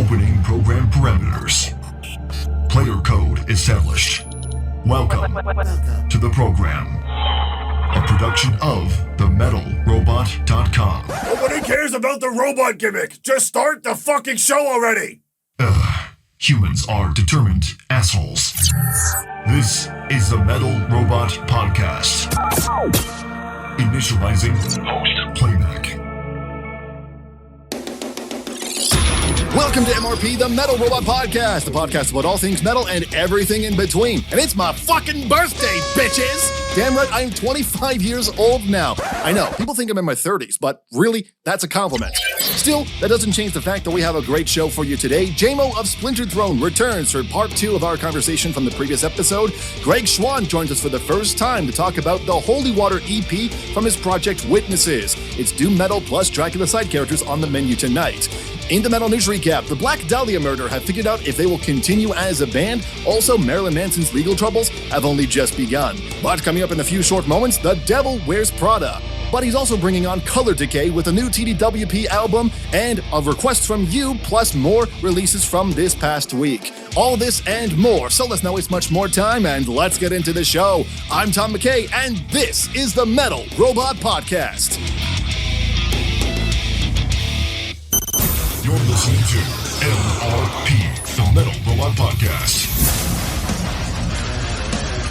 Opening program parameters. Player code established. Welcome to the program. A production of themetalrobot.com. Nobody cares about the robot gimmick. Just start the fucking show already. Humans are determined assholes. This is the Metal Robot Podcast. Initializing host playback. Welcome to MRP, the Metal Robot Podcast, the podcast about all things metal and everything in between. And it's my fucking birthday, bitches! Damn right, I'm 25 years old now. I know, people think I'm in my 30s, but really, that's a compliment. Still, that doesn't change the fact that we have a great show for you today. JMo of Splintered Throne returns for part 2 of our conversation from the previous episode. Greg Schwan joins us for the first time to talk about the Holy Water EP from his project Witnesses. It's doom metal plus Dracula side characters on the menu tonight. In the Metal News Recap, the Black Dahlia Murder have figured out if they will continue as a band. Also, Marilyn Manson's legal troubles have only just begun. But coming up in a few short moments, the Devil Wears Prada. But he's also bringing on Color Decay with a new TDWP album and a request from you, plus more releases from this past week. All this and more, so let's not waste much more time and let's get into the show. I'm Tom McKay, and this is the Metal Robot Podcast. You're listening to MRP, the Metal Robot Podcast.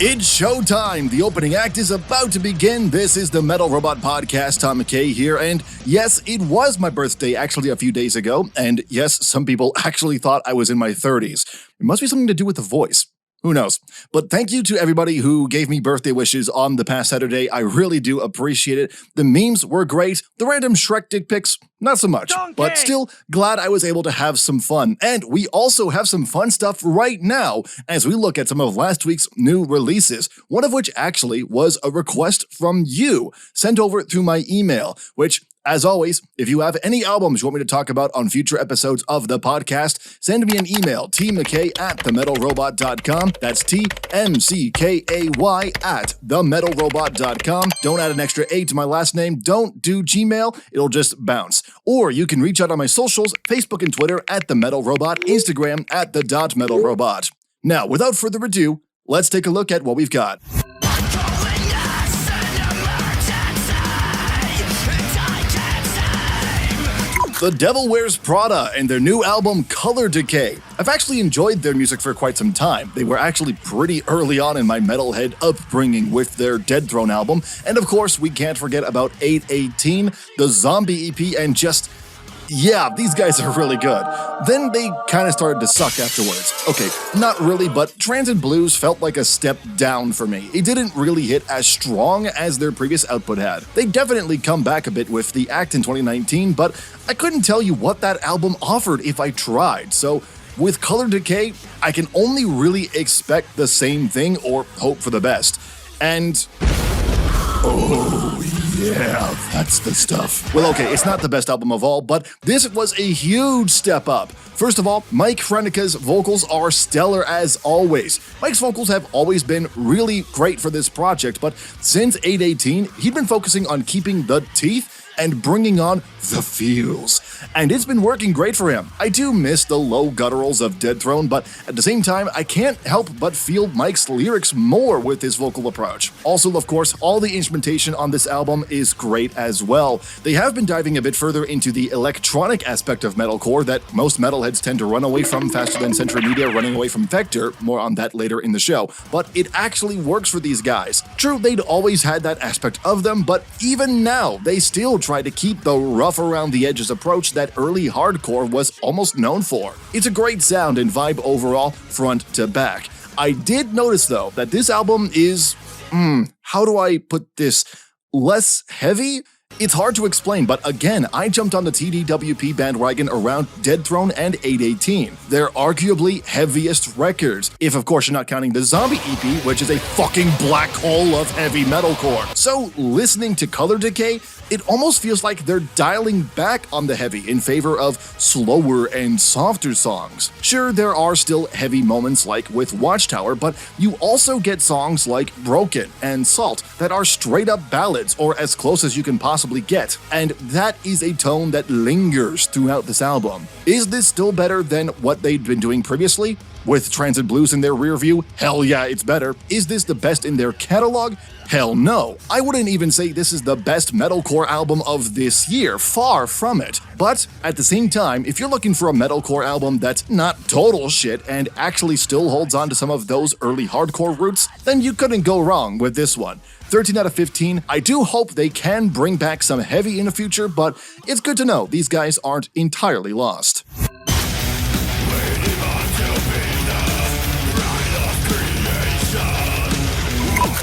It's showtime. The opening act is about to begin. This is the Metal Robot Podcast. Tom McKay here. And yes, it was my birthday actually a few days ago. And yes, some people actually thought I was in my 30s. It must be something to do with the voice. Who knows? But thank you to everybody who gave me birthday wishes on the past Saturday. I really do appreciate it. The memes were great. The random Shrek dick pics, not so much. But still, glad I was able to have some fun. And we also have some fun stuff right now as we look at some of last week's new releases, one of which actually was a request from you, sent over through my email, which, as always, if you have any albums you want me to talk about on future episodes of the podcast, send me an email, tmckay@themetalrobot.com. That's tmckay@themetalrobot.com. Don't add an extra A to my last name. Don't do Gmail. It'll just bounce. Or you can reach out on my socials, Facebook and Twitter @themetalrobot, Instagram @the.metalrobot. Now, without further ado, let's take a look at what we've got. The Devil Wears Prada and their new album, Color Decay. I've actually enjoyed their music for quite some time. They were actually pretty early on in my metalhead upbringing with their Dead Throne album. And of course, we can't forget about 818, the Zombie EP, and just, yeah, these guys are really good. Then they kind of started to suck afterwards. Okay, not really, but Transit Blues felt like a step down for me. It didn't really hit as strong as their previous output had. They definitely come back a bit with the act in 2019, but I couldn't tell you what that album offered if I tried. So with Color Decay, I can only really expect the same thing or hope for the best. And oh yeah, that's the stuff. Well, okay, it's not the best album of all, but this was a huge step up. First of all, Mike Frenica's vocals are stellar as always. Mike's vocals have always been really great for this project, but since 818, he'd been focusing on keeping the teeth and bringing on the feels. And it's been working great for him. I do miss the low gutturals of Dead Throne, but at the same time, I can't help but feel Mike's lyrics more with his vocal approach. Also, of course, all the instrumentation on this album is great as well. They have been diving a bit further into the electronic aspect of metalcore that most metalheads tend to run away from faster than Century Media running away from Vector, more on that later in the show. But it actually works for these guys. True, they'd always had that aspect of them, but even now, they still try to keep the rough around the edges approach that early hardcore was almost known for. It's a great sound and vibe overall, front to back. I did notice though that this album is, how do I put this, less heavy? It's hard to explain, but again, I jumped on the TDWP bandwagon around Dead Throne and 818. They're arguably heaviest records, if of course you're not counting the Zombie EP, which is a fucking black hole of heavy metalcore. So listening to Color Decay, it almost feels like they're dialing back on the heavy in favor of slower and softer songs. Sure, there are still heavy moments like with Watchtower, but you also get songs like Broken and Salt that are straight up ballads, or as close as you can possibly possibly get, and that is a tone that lingers throughout this album. Is this still better than what they'd been doing previously? With Transit Blues in their rear view? Hell yeah, it's better. Is this the best in their catalog? Hell no. I wouldn't even say this is the best metalcore album of this year, far from it. But at the same time, if you're looking for a metalcore album that's not total shit and actually still holds on to some of those early hardcore roots, then you couldn't go wrong with this one. 13 out of 15. I do hope they can bring back some heavy in the future, but it's good to know these guys aren't entirely lost.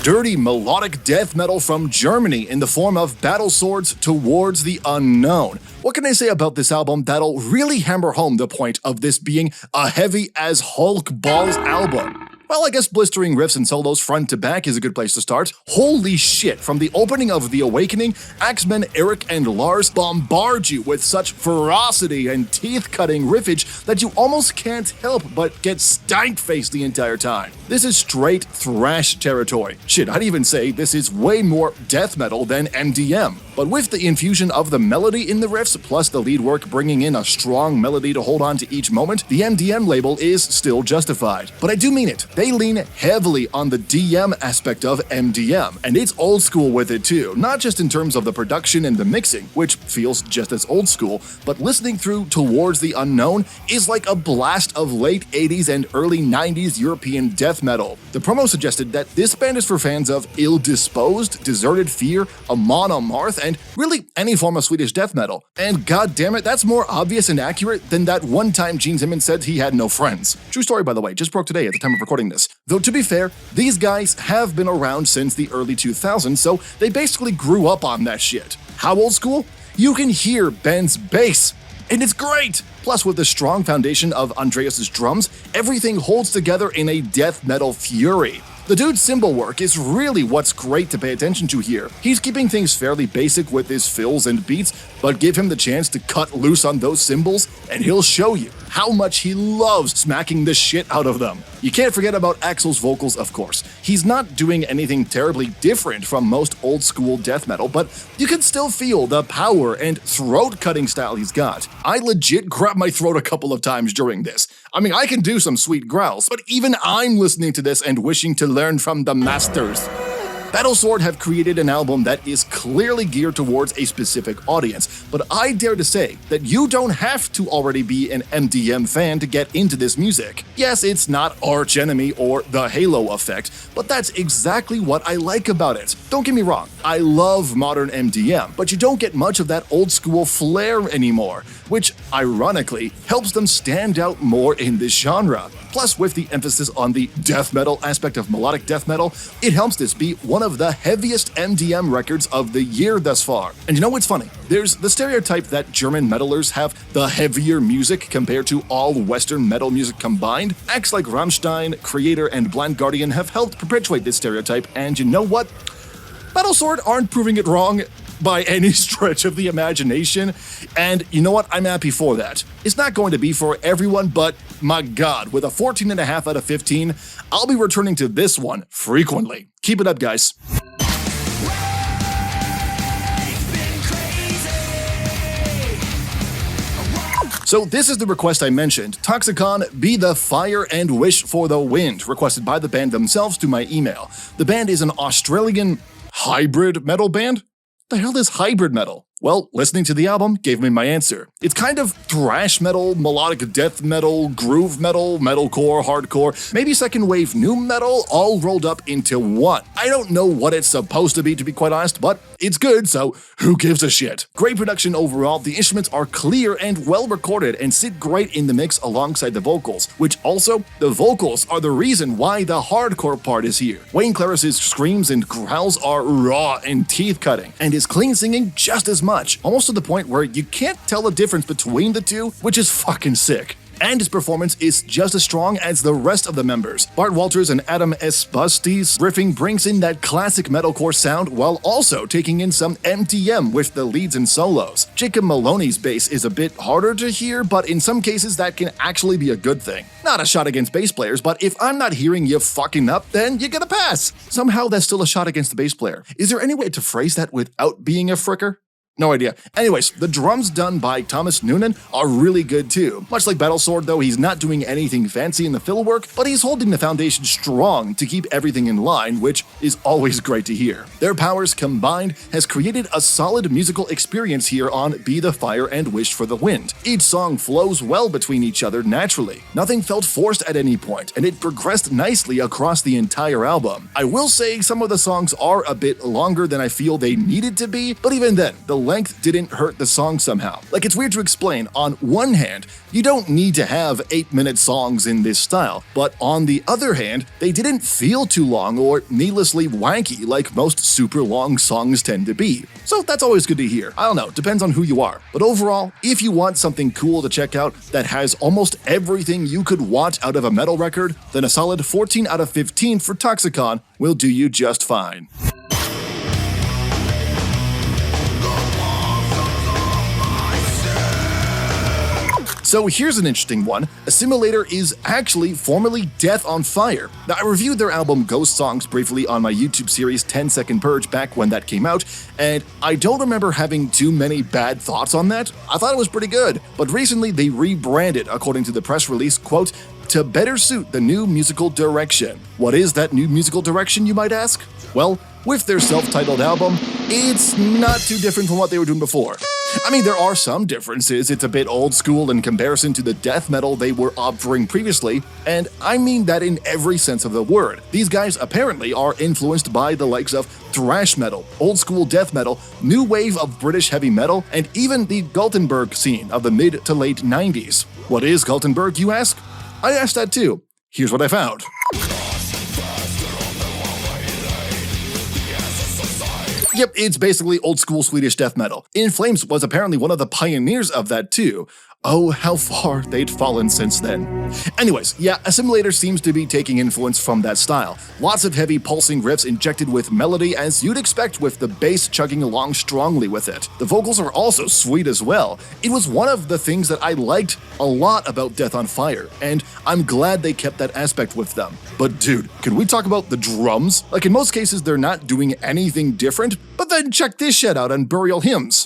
Dirty melodic death metal from Germany in the form of Battle Swords Towards the Unknown. What can I say about this album that'll really hammer home the point of this being a heavy as Hulk balls album? Well, I guess blistering riffs and solos front to back is a good place to start. Holy shit, from the opening of The Awakening, Axemen Eric and Lars bombard you with such ferocity and teeth-cutting riffage that you almost can't help but get stank-faced the entire time. This is straight thrash territory. Shit, I'd even say this is way more death metal than MDM. But with the infusion of the melody in the riffs, plus the lead work bringing in a strong melody to hold on to each moment, the MDM label is still justified. But I do mean it. They lean heavily on the DM aspect of MDM, and it's old school with it too, not just in terms of the production and the mixing, which feels just as old school, but listening through Towards the Unknown is like a blast of late 80s and early 90s European death metal. The promo suggested that this band is for fans of Ill Disposed, Deserted Fear, Amon Amarth, and really any form of Swedish death metal. And goddammit, that's more obvious and accurate than that one time Gene Simmons said he had no friends. True story, by the way, just broke today at the time of recording this. Though to be fair, these guys have been around since the early 2000s, so they basically grew up on that shit. How old school? You can hear Ben's bass, and it's great! Plus, with the strong foundation of Andreas' drums, everything holds together in a death metal fury. The dude's cymbal work is really what's great to pay attention to here. He's keeping things fairly basic with his fills and beats, but give him the chance to cut loose on those cymbals, and he'll show you how much he loves smacking the shit out of them. You can't forget about Axl's vocals, of course. He's not doing anything terribly different from most old-school death metal, but you can still feel the power and throat-cutting style he's got. I legit grabbed my throat a couple of times during this. I mean, I can do some sweet growls, but even I'm listening to this and wishing to learn from the masters. Battle Sword have created an album that is clearly geared towards a specific audience, but I dare to say that you don't have to already be an MDM fan to get into this music. Yes, it's not Arch Enemy or the Halo effect, but that's exactly what I like about it. Don't get me wrong, I love modern MDM, but you don't get much of that old school flair anymore, which ironically helps them stand out more in this genre. Plus, with the emphasis on the death metal aspect of melodic death metal, it helps this be one of the heaviest MDM records of the year thus far. And you know what's funny? There's the stereotype that German metalers have the heavier music compared to all Western metal music combined. Acts like Rammstein, Creator, and Blind Guardian have helped perpetuate this stereotype, and you know what? Battle Sword aren't proving it wrong by any stretch of the imagination, and you know what? I'm happy for that. It's not going to be for everyone, but my god, with a 14.5 out of 15, I'll be returning to this one frequently. Keep it up, guys. So this is the request I mentioned. Toxicon, Be the Fire and Wish for the Wind, requested by the band themselves to my email. The band is an Australian hybrid metal band? The hell is hybrid metal? Well, listening to the album gave me my answer. It's kind of thrash metal, melodic death metal, groove metal, metalcore, hardcore, maybe second wave new metal, all rolled up into one. I don't know what it's supposed to be quite honest, but it's good, so who gives a shit? Great production overall, the instruments are clear and well recorded and sit great in the mix alongside the vocals, which also, the vocals are the reason why the hardcore part is here. Wayne Claris's screams and growls are raw and teeth-cutting, and his clean singing just as much, almost to the point where you can't tell the difference between the two, which is fucking sick. And his performance is just as strong as the rest of the members. Bart Walters and Adam Esbusti's riffing brings in that classic metalcore sound while also taking in some MDM with the leads and solos. Jacob Maloney's bass is a bit harder to hear, but in some cases that can actually be a good thing. Not a shot against bass players, but if I'm not hearing you fucking up, then you get a pass. Somehow that's still a shot against the bass player. Is there any way to phrase that without being a fricker? No idea. Anyways, the drums done by Thomas Noonan are really good too. Much like Battlesword though, he's not doing anything fancy in the fill work, but he's holding the foundation strong to keep everything in line, which is always great to hear. Their powers combined has created a solid musical experience here on Be the Fire and Wish for the Wind. Each song flows well between each other naturally. Nothing felt forced at any point, and it progressed nicely across the entire album. I will say some of the songs are a bit longer than I feel they needed to be, but even then, the length didn't hurt the song somehow. Like, it's weird to explain. On one hand, you don't need to have 8-minute songs in this style, but on the other hand, they didn't feel too long or needlessly wanky like most super long songs tend to be. So that's always good to hear. I don't know, depends on who you are. But overall, if you want something cool to check out that has almost everything you could want out of a metal record, then a solid 14 out of 15 for Toxicon will do you just fine. So here's an interesting one. Assimilator is actually formerly Death on Fire. Now, I reviewed their album Ghost Songs briefly on my YouTube series 10 Second Purge back when that came out, and I don't remember having too many bad thoughts on that. I thought it was pretty good, but recently they rebranded, according to the press release, quote, to better suit the new musical direction. What is that new musical direction, you might ask? Well, with their self-titled album, it's not too different from what they were doing before. I mean, there are some differences. It's a bit old school in comparison to the death metal they were offering previously, and I mean that in every sense of the word. These guys apparently are influenced by the likes of thrash metal, old school death metal, new wave of British heavy metal, and even the Gothenburg scene of the mid to late 90s. What is Gothenburg, you ask? I asked that too. Here's what I found. Yep, it's basically old school Swedish death metal. In Flames was apparently one of the pioneers of that too. Oh, how far they'd fallen since then. Anyways, yeah, Assimilator seems to be taking influence from that style. Lots of heavy pulsing riffs injected with melody as you'd expect with the bass chugging along strongly with it. The vocals are also sweet as well. It was one of the things that I liked a lot about Death on Fire, and I'm glad they kept that aspect with them. But dude, can we talk about the drums? Like, in most cases they're not doing anything different, but then check this shit out on Burial Hymns.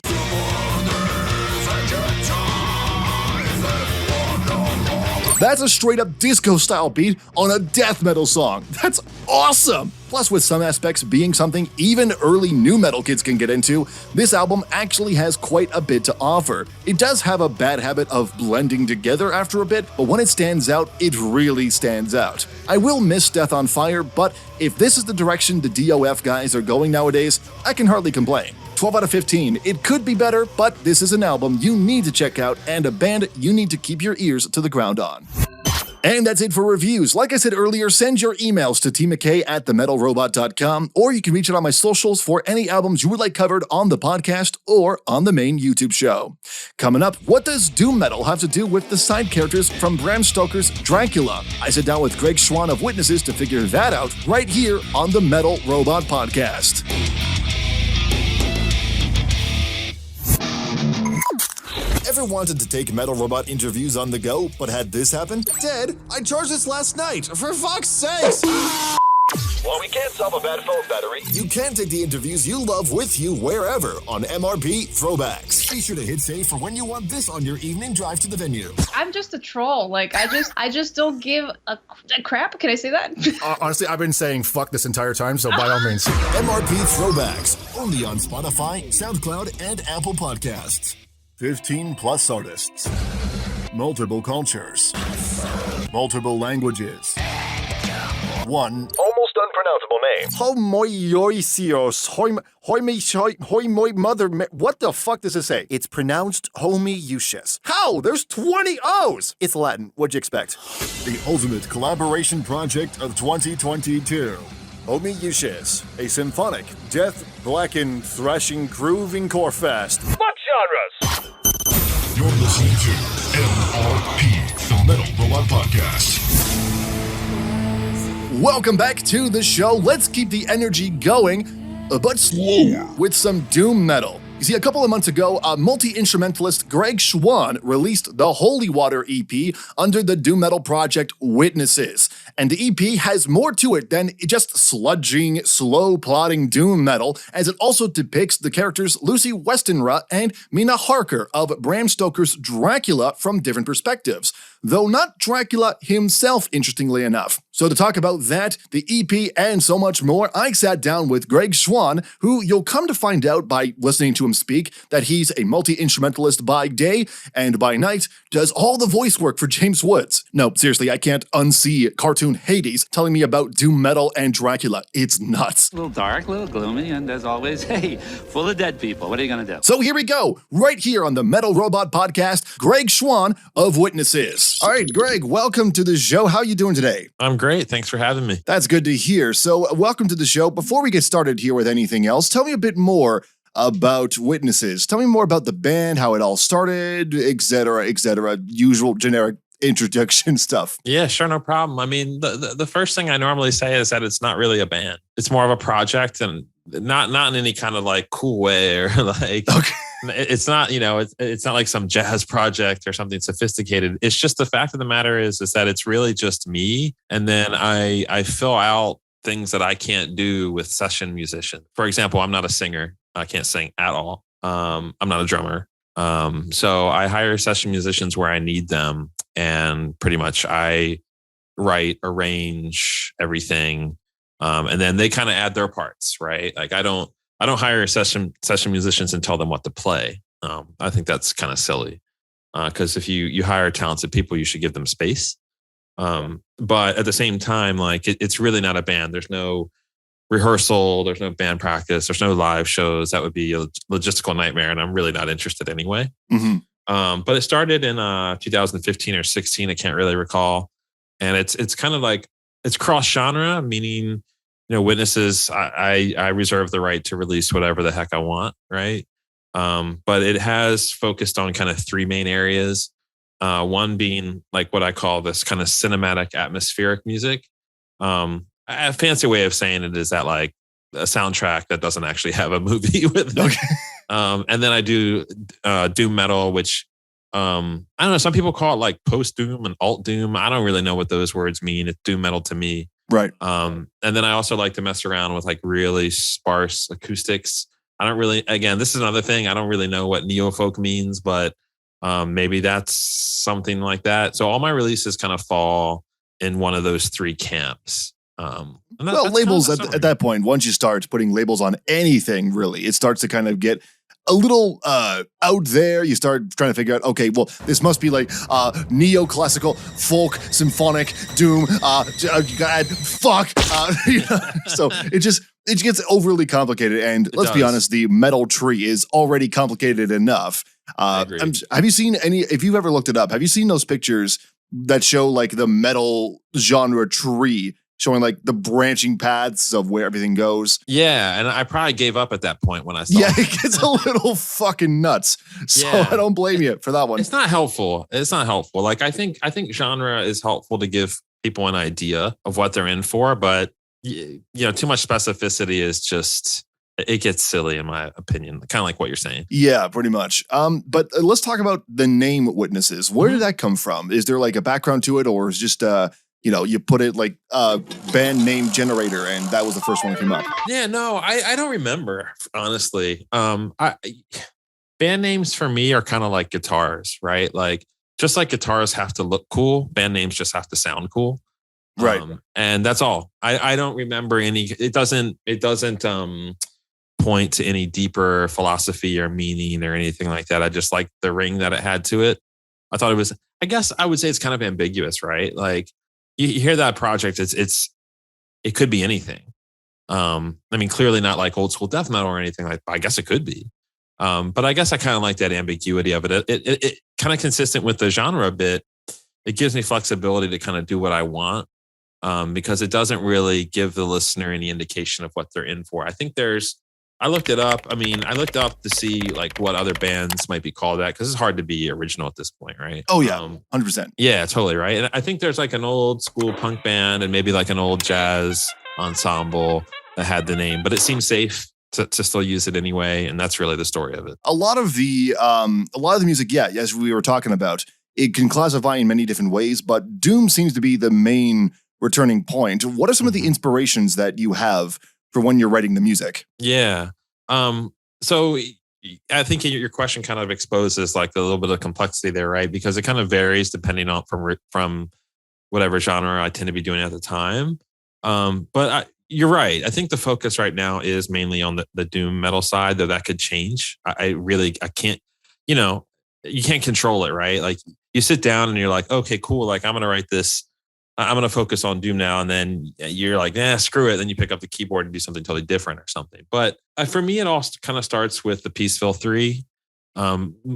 That's a straight-up disco-style beat on a death metal song. That's awesome! Plus, with some aspects being something even early nu metal kids can get into, this album actually has quite a bit to offer. It does have a bad habit of blending together after a bit, but when it stands out, it really stands out. I will miss Death on Fire, but if this is the direction the DOF guys are going nowadays, I can hardly complain. 12 out of 15. It could be better, but this is an album you need to check out and a band you need to keep your ears to the ground on. And that's it for reviews. Like I said earlier, send your emails to tmckay@themetalrobot.com, or you can reach out on my socials for any albums you would like covered on the podcast or on the main YouTube show. Coming up, what does doom metal have to do with the side characters from Bram Stoker's Dracula? I sit down with Greg Schwan of Witnesses to figure that out right here on the Metal Robot Podcast. Ever wanted to take Metal Robot interviews on the go, but had this happen? Dead? I charged this last night, for fuck's sakes! Well, we can't solve a bad phone battery. You can take the interviews you love with you wherever on MRP Throwbacks. Be sure to hit save for when you want this on your evening drive to the venue. I'm just a troll. Like, I just don't give a crap. Can I say that? Honestly, I've been saying fuck this entire time, so by all means. MRP Throwbacks, only on Spotify, SoundCloud, and Apple Podcasts. 15 plus artists. Multiple cultures. Multiple languages. One Almost unpronounceable name. What the fuck does it say? It's pronounced homoiousios. How? There's 20 O's! It's Latin. What'd you expect? The ultimate collaboration project of 2022. Homoiousios, a symphonic, death, blackened, thrashing, grooving core fest. What genres? You're listening to MRP, the Metal Robot Podcast. Welcome back to the show. Let's keep the energy going, but slow, with some doom metal. You see, a couple of months ago, multi-instrumentalist Greg Schwan released the Holy Water EP under the doom metal project Witnesses. And the EP has more to it than just sludging, slow-plodding doom metal, as it also depicts the characters Lucy Westenra and Mina Harker of Bram Stoker's Dracula from different perspectives, though not Dracula himself, interestingly enough. So to talk about that, the EP, and so much more, I sat down with Greg Schwan, who you'll come to find out by listening to him speak that he's a multi-instrumentalist by day, and by night does all the voice work for James Woods. No, seriously, I can't unsee cartoon Hades telling me about doom metal and Dracula. It's nuts. A little dark, a little gloomy, and as always, hey, full of dead people. What are you gonna do? So here we go, right here on the Metal Robot Podcast, Greg Schwan of Witnesses. All right, Greg, welcome to the show. How are you doing today? I'm great. Thanks for having me. That's good to hear. So welcome to the show. Before we get started here with anything else, tell me a bit more about Witnesses. Tell me more about the band, how it all started, etc., usual generic introduction stuff. Yeah, sure, no problem. I mean, the first thing I normally say is that it's not really a band. It's more of a project, and not in any kind of like cool way or like, okay. It's not, it's not like some jazz project or something sophisticated. It's just the fact of the matter is that it's really just me. And then I fill out things that I can't do with session musicians. For example, I'm not a singer. I can't sing at all. I'm not a drummer. So I hire session musicians where I need them. And pretty much I write, arrange everything. And then they kind of add their parts, right? Like I don't hire session musicians and tell them what to play. I think that's kind of silly. Because if you hire talented people, you should give them space. But at the same time, like it's really not a band. There's no rehearsal, there's no band practice, there's no live shows. That would be a logistical nightmare, and I'm really not interested anyway. Mm-hmm. But it started in 2015 or 16, I can't really recall. And it's kind of like it's cross genre, meaning Witnesses, I reserve the right to release whatever the heck I want, right? But it has focused on kind of three main areas. One being like what I call this kind of cinematic atmospheric music. A fancy way of saying it is that like a soundtrack that doesn't actually have a movie with it. Okay. And then I do doom metal, which I don't know. Some people call it like post doom and alt doom. I don't really know what those words mean. It's doom metal to me. Right. And then I also like to mess around with like really sparse acoustics. I don't really, again, this is another thing. I don't really know what neo-folk means, but maybe that's something like that. So all my releases kind of fall in one of those three camps. Well, labels at that point, once you start putting labels on anything, really, it starts to kind of get a little out there. You start trying to figure out, okay, well, this must be like neoclassical, folk, symphonic, doom, God, fuck. So it gets overly complicated. And let's be honest, the metal tree is already complicated enough. Have you seen if you've ever looked it up, have you seen those pictures that show like the metal genre tree, showing like the branching paths of where everything goes? Yeah, and I probably gave up at that point when I saw it gets a little fucking nuts. So yeah. I don't blame you for that one. It's not helpful. Like I think genre is helpful to give people an idea of what they're in for, but too much specificity is just, it gets silly in my opinion, kind of like what you're saying. Yeah, pretty much. But let's talk about the name Witnesses. Where did that come from? Is there like a background to it, or is just you put it like band name generator and that was the first one that came up? Yeah, no, I don't remember, honestly. Band names for me are kind of like guitars, right? Like just like guitars have to look cool, band names just have to sound cool. Right. And that's all. I don't remember any, it doesn't point to any deeper philosophy or meaning or anything like that. I just like the ring that it had to it. I thought it was, I guess I would say it's kind of ambiguous, right? Like you hear that project, it could be anything. I mean, clearly not like old school death metal or anything like that. I guess it could be. But I guess I kind of like that ambiguity of it. It kind of consistent with the genre a bit. It gives me flexibility to kind of do what I want. Because it doesn't really give the listener any indication of what they're in for. I think I looked it up. I mean, I looked up to see like what other bands might be called that, because it's hard to be original at this point, right? Oh yeah, 100%. Yeah, totally right. And I think there's like an old school punk band and maybe like an old jazz ensemble that had the name, but it seems safe to still use it anyway, and that's really the story of it. A lot of the music, yeah, as we were talking about, it can classify in many different ways, but doom seems to be the main returning point. What are some of the inspirations that you have for when you're writing the music? Yeah. So I think your question kind of exposes like a little bit of complexity there, right? Because it kind of varies depending on from whatever genre I tend to be doing at the time. You're right. I think the focus right now is mainly on the doom metal side, though that could change. I can't, you can't control it, right? Like you sit down and you're like, okay, cool. Like I'm going to write this. I'm going to focus on doom now. And then you're like, screw it. Then you pick up the keyboard and do something totally different or something. But for me, it all kind of starts with the Peaceville 3,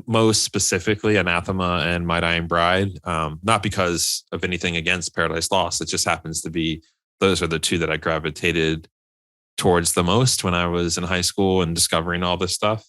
most specifically Anathema and My Dying Bride. Not because of anything against Paradise Lost. It just happens to be, those are the two that I gravitated towards the most when I was in high school and discovering all this stuff.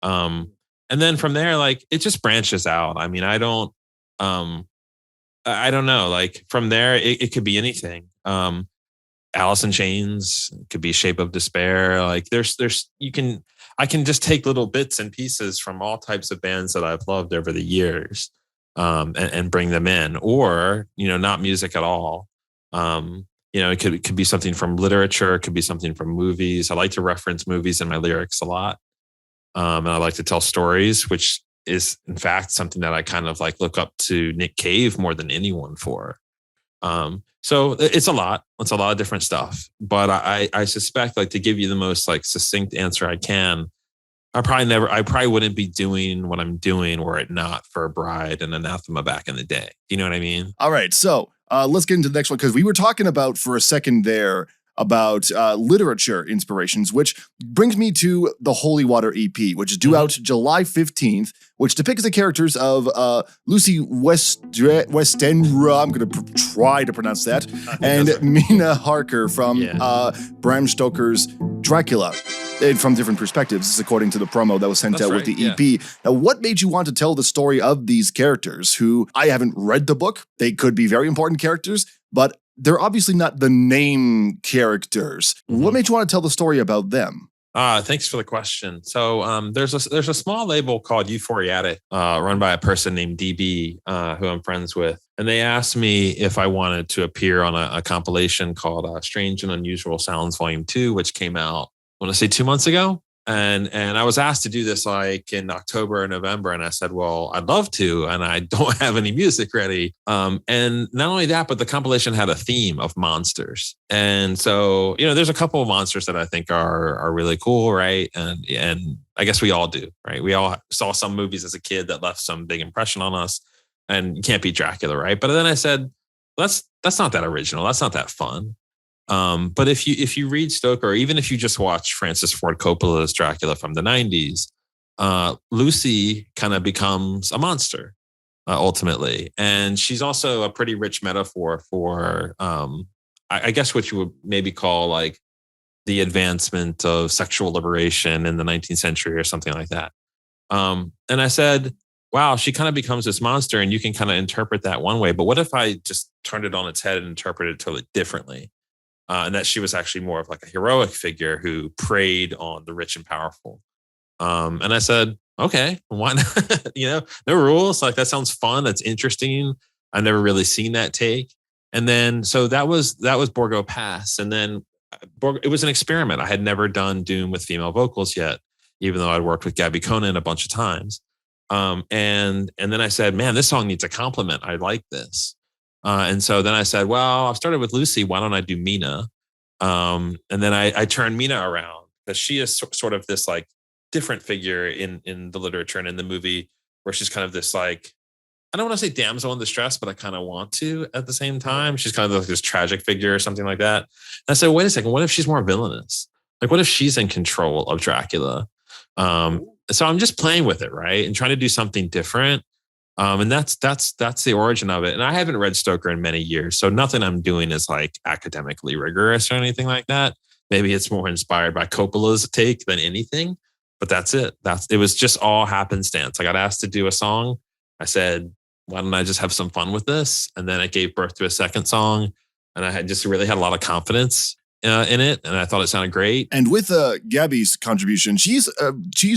And then from there, like it just branches out. I mean, I don't know. Like from there, it could be anything. Alice in Chains, it could be Shape of Despair. Like I can just take little bits and pieces from all types of bands that I've loved over the years, and bring them in, or, not music at all. It could be something from literature. It could be something from movies. I like to reference movies in my lyrics a lot. And I like to tell stories, which is in fact something that I kind of like look up to Nick Cave more than anyone for. So it's a lot. It's a lot of different stuff. But I suspect, like, to give you the most like succinct answer I can, I probably wouldn't be doing what I'm doing were it not for Bride and Anathema back in the day. You know what I mean? All right. So let's get into the next one, because we were talking about for a second there about literature inspirations, which brings me to the Holy Water EP, which is due out July 15th, which depicts the characters of Lucy Westenra, I'm going to try to pronounce that, and Mina Harker from Bram Stoker's Dracula. From different perspectives, this is according to the promo that was sent out with the EP. Now, what made you want to tell the story of these characters who, I haven't read the book, they could be very important characters, but they're obviously not the name characters. What made you want to tell the story about them? Thanks for the question. So there's a small label called Euphoriatic, run by a person named DB, who I'm friends with. And they asked me if I wanted to appear on a compilation called Strange and Unusual Sounds Volume 2, which came out, I want to say 2 months ago. And I was asked to do this like in October or November. And I said, well, I'd love to. And I don't have any music ready. And not only that, but the compilation had a theme of monsters. And so, there's a couple of monsters that I think are really cool. Right. And I guess we all do. Right. We all saw some movies as a kid that left some big impression on us, and you can't beat Dracula. Right. But then I said, that's not that original. That's not that fun. But if you read Stoker, or even if you just watch Francis Ford Coppola's Dracula from the 90s, Lucy kind of becomes a monster ultimately. And she's also a pretty rich metaphor for, I guess, what you would maybe call like the advancement of sexual liberation in the 19th century or something like that. And I said, wow, she kind of becomes this monster, and you can kind of interpret that one way. But what if I just turned it on its head and interpreted it totally differently? And that she was actually more of like a heroic figure who preyed on the rich and powerful. And I said, okay, why not? No rules. Like, that sounds fun. That's interesting. I've never really seen that take. And then, so that was Borgo Pass. And then it was an experiment. I had never done doom with female vocals yet, even though I'd worked with Gabby Conan a bunch of times. And then I said, man, this song needs a compliment. I like this. And so then I said, well, I've started with Lucy. Why don't I do Mina? And then I turned Mina around, because she is sort of this like different figure in the literature and in the movie, where she's kind of this like, I don't want to say damsel in distress, but I kind of want to at the same time. She's kind of like this tragic figure or something like that. And I said, wait a second, what if she's more villainous? Like, what if she's in control of Dracula? So I'm just playing with it, right? And trying to do something different. And that's the origin of it. And I haven't read Stoker in many years, so nothing I'm doing is like academically rigorous or anything like that. Maybe it's more inspired by Coppola's take than anything, but that's it. It was just all happenstance. I got asked to do a song. I said, why don't I just have some fun with this? And then it gave birth to a second song. And I just really had a lot of confidence. in it, and I thought it sounded great. And with Gabby's contribution, she's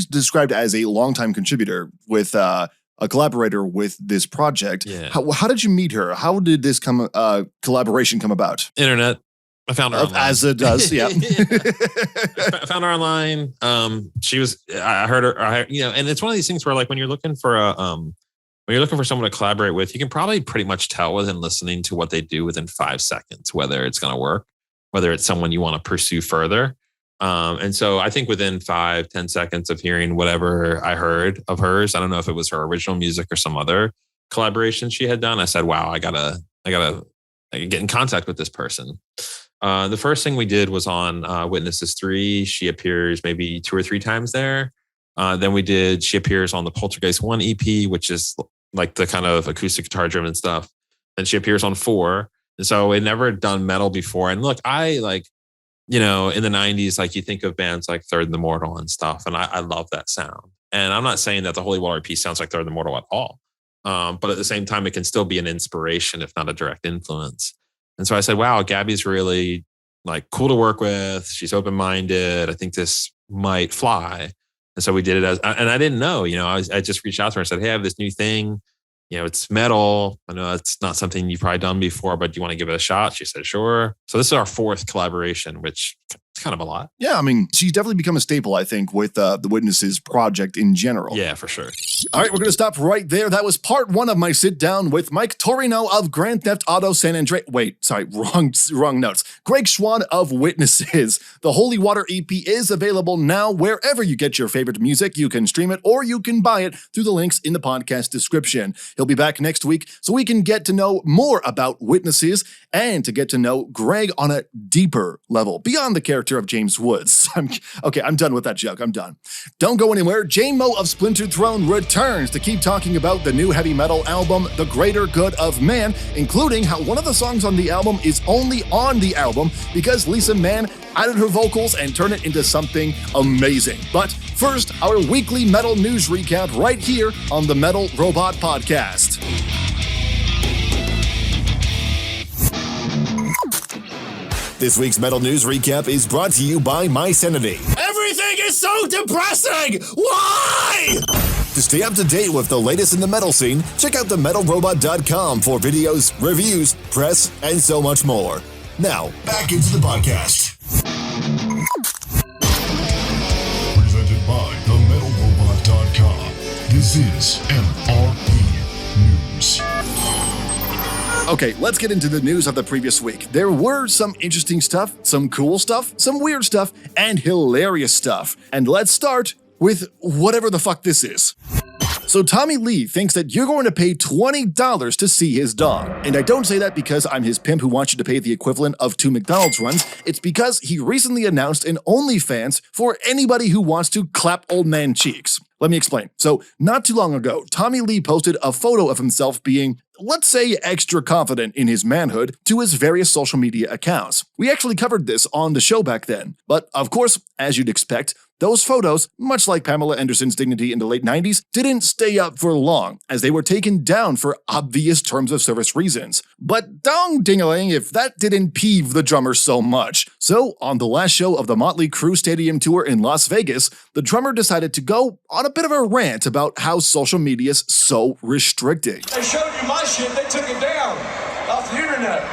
described as a longtime contributor with a collaborator with this project. Yeah. How did you meet her? How did this collaboration come about? Internet. I found her online. As it does, yeah. I found her online. I heard her, and it's one of these things where like when you're looking for someone to collaborate with, you can probably pretty much tell within listening to what they do within 5 seconds, whether it's going to work, whether it's someone you want to pursue further. And so I think within 5-10 seconds of hearing whatever I heard of hers, I don't know if it was her original music or some other collaboration she had done, I said, wow, I gotta get in contact with this person. The first thing we did was on Witnesses 3. She appears maybe 2 or 3 times there. Then she appears on the Poltergeist 1 EP, which is like the kind of acoustic guitar driven stuff. And she appears on 4. And so it never done metal before. And look, I like, in the 90s, like you think of bands like Third and the Mortal and stuff. And I love that sound. And I'm not saying that the Holy Water EP sounds like Third and the Mortal at all. But at the same time, it can still be an inspiration, if not a direct influence. And so I said, wow, Gabby's really like cool to work with. She's open-minded. I think this might fly. And so we did it and I didn't know, I just reached out to her and said, hey, I have this new thing. It's metal. I know it's not something you've probably done before, but do you want to give it a shot? She said, sure. So this is our 4th collaboration, which is kind of a lot. Yeah, I mean, she's definitely become a staple, I think, with the Witnesses project in general. Yeah, for sure. All right, we're going to stop right there. That was part 1 of my sit down with Mike Torino of Grand Theft Auto San Andreas. Wait, sorry, wrong notes. Greg Schwan of Witnesses. The Holy Water EP is available now wherever you get your favorite music. You can stream it or you can buy it through the links in the podcast description. He'll be back next week so we can get to know more about Witnesses and to get to know Greg on a deeper level, beyond the character of James Woods. I'm done with that joke. I'm done. Don't go anywhere. JMo of Splintered Throne returns to keep talking about the new heavy metal album, The Greater Good of Man, including how one of the songs on the album is only on the album because Lisa Mann added her vocals and turned it into something amazing. But first, our weekly metal news recap right here on the Metal Robot Podcast. This week's Metal News Recap is brought to you by My Sanity. Everything is so depressing! Why? To stay up to date with the latest in the metal scene, check out themetalrobot.com for videos, reviews, press, and so much more. Now, Back into the podcast. Presented by themetalrobot.com. This is MRP News. okay, let's get into the news of the previous week. There were some interesting stuff, some cool stuff, some weird stuff, and hilarious stuff. And let's start with whatever the fuck this is. So Tommy Lee thinks that you're going to pay $20 to see his dog. And I don't say that because I'm his pimp who wants you to pay the equivalent of 2 McDonald's runs. It's because he recently announced an OnlyFans for anybody who wants to clap old man cheeks. Let me explain. So not too long ago, Tommy Lee posted a photo of himself being, let's say, extra confident in his manhood to his various social media accounts. We actually covered this on the show back then. But of course, as you'd expect, those photos, much like Pamela Anderson's dignity in the late 90s, didn't stay up for long, as they were taken down for obvious terms of service reasons. But dong-ding-a-ling if that didn't peeve the drummer so much. So, on the last show of the Motley Crue Stadium Tour in Las Vegas, the drummer decided to go on a bit of a rant about how social media's so restricting. They showed you my shit, they took it down off the internet.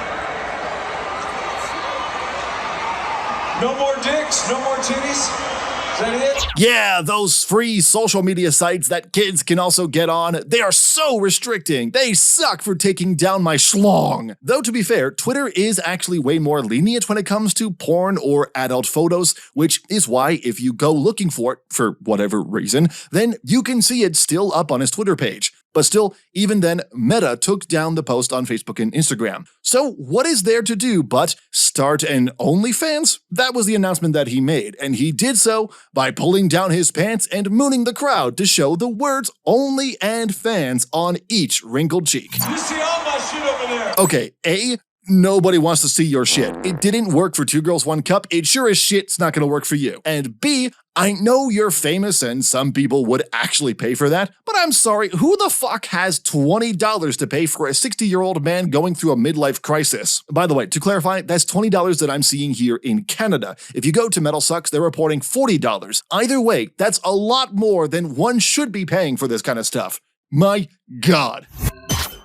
No more dicks, no more titties. Is that it? Yeah, those free social media sites that kids can also get on, they are so restricting. They suck for taking down my schlong. Though to be fair, Twitter is actually way more lenient when it comes to porn or adult photos, which is why if you go looking for it, for whatever reason, then you can see it still up on his Twitter page. But still, even then, Meta took down the post on Facebook and Instagram. So what is there to do but start an OnlyFans? That was the announcement that he made, and he did so by pulling down his pants and mooning the crowd to show the words "only" and "fans" on each wrinkled cheek. You see all my shit over there. Okay, A, nobody wants to see your shit. It didn't work for 2 Girls, 1 Cup. It sure as shit's not gonna work for you. And B, I know you're famous and some people would actually pay for that, but I'm sorry, who the fuck has $20 to pay for a 60-year-old man going through a midlife crisis? By the way, to clarify, that's $20 that I'm seeing here in Canada. If you go to Metal Sucks, they're reporting $40. Either way, that's a lot more than one should be paying for this kind of stuff. My God.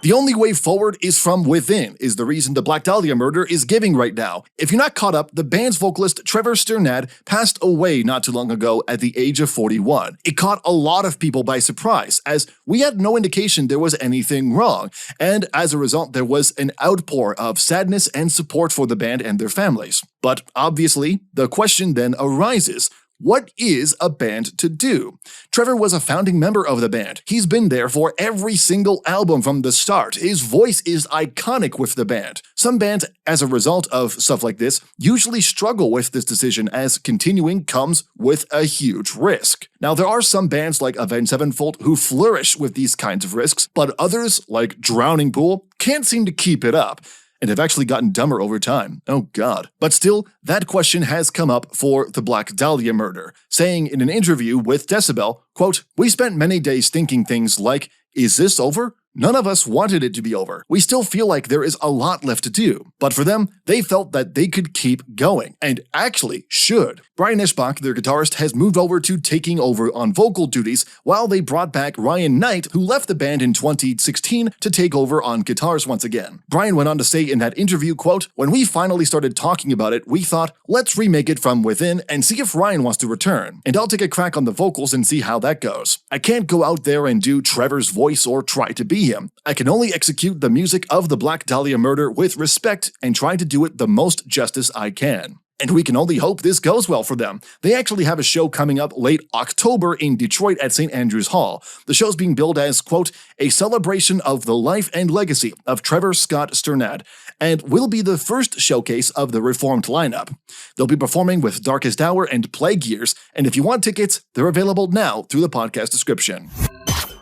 The only way forward is from within, is the reason the Black Dahlia Murder is giving right now. If you're not caught up, the band's vocalist Trevor Strnad passed away not too long ago at the age of 41. It caught a lot of people by surprise, as we had no indication there was anything wrong, and as a result there was an outpour of sadness and support for the band and their families. But obviously, the question then arises, what is a band to do? Trevor was a founding member of the band. He's been there for every single album from the start. His voice is iconic with the band. Some bands, as a result of stuff like this, usually struggle with this decision as continuing comes with a huge risk. Now, there are some bands like Avenged Sevenfold who flourish with these kinds of risks, but others, like Drowning Pool, can't seem to keep it up, and have actually gotten dumber over time. Oh God. But still, that question has come up for the Black Dahlia Murder, saying in an interview with Decibel, quote, "We spent many days thinking things like, is this over? None of us wanted it to be over. We still feel like there is a lot left to do. But for them, they felt that they could keep going, and actually should." Brian Eschbach, their guitarist, has moved over to taking over on vocal duties, while they brought back Ryan Knight, who left the band in 2016 to take over on guitars once again. Brian went on to say in that interview, quote, "When we finally started talking about it, we thought, let's remake it from within and see if Ryan wants to return. And I'll take a crack on the vocals and see how that goes. I can't go out there and do Trevor's voice or try to be him. I can only execute the music of the Black Dahlia Murder with respect and try to do it the most justice I can." And we can only hope this goes well for them. They actually have a show coming up late October in Detroit at St. Andrews Hall. The show's being billed as, quote, "a celebration of the life and legacy of Trevor Scott Strnad, and will be the first showcase of the reformed lineup. They'll be performing with Darkest Hour and Plague Years, and if you want tickets, they're available now through the podcast description.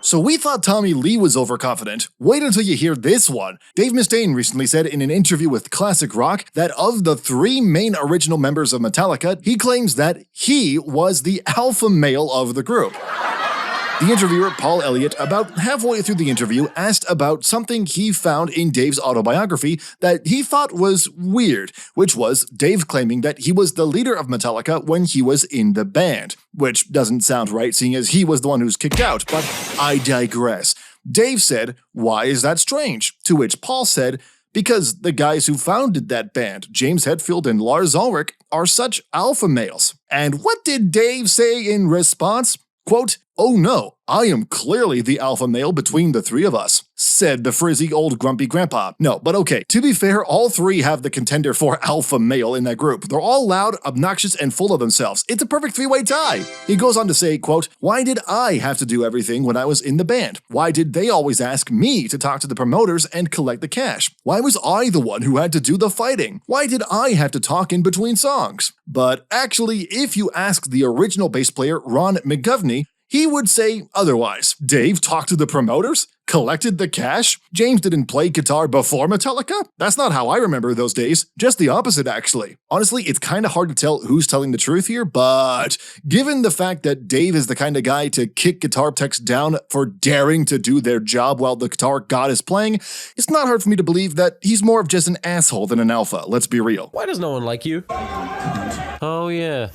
So we thought Tommy Lee was overconfident. Wait until you hear this one. Dave Mustaine recently said in an interview with Classic Rock that of the 3 main original members of Metallica, he claims that he was the alpha male of the group. The interviewer, Paul Elliott, about halfway through the interview, asked about something he found in Dave's autobiography that he thought was weird, which was Dave claiming that he was the leader of Metallica when he was in the band, which doesn't sound right seeing as he was the one who's kicked out, but I digress. Dave said, "Why is that strange?" To which Paul said, "Because the guys who founded that band, James Hetfield and Lars Ulrich, are such alpha males." And what did Dave say in response? Quote, "Oh no, I am clearly the alpha male between the 3 of us," said the frizzy old grumpy grandpa. No, but okay, to be fair, all 3 have the contender for alpha male in that group. They're all loud, obnoxious, and full of themselves. It's a perfect 3-way tie. He goes on to say, quote, "Why did I have to do everything when I was in the band? Why did they always ask me to talk to the promoters and collect the cash? Why was I the one who had to do the fighting? Why did I have to talk in between songs?" But actually, if you ask the original bass player, Ron McGovney, he would say otherwise. Dave talked to the promoters? Collected the cash? James didn't play guitar before Metallica? That's not how I remember those days. Just the opposite, actually. Honestly, it's kinda hard to tell who's telling the truth here, but given the fact that Dave is the kind of guy to kick guitar techs down for daring to do their job while the guitar god is playing, it's not hard for me to believe that he's more of just an asshole than an alpha, let's be real. Why does no one like you? Oh yeah.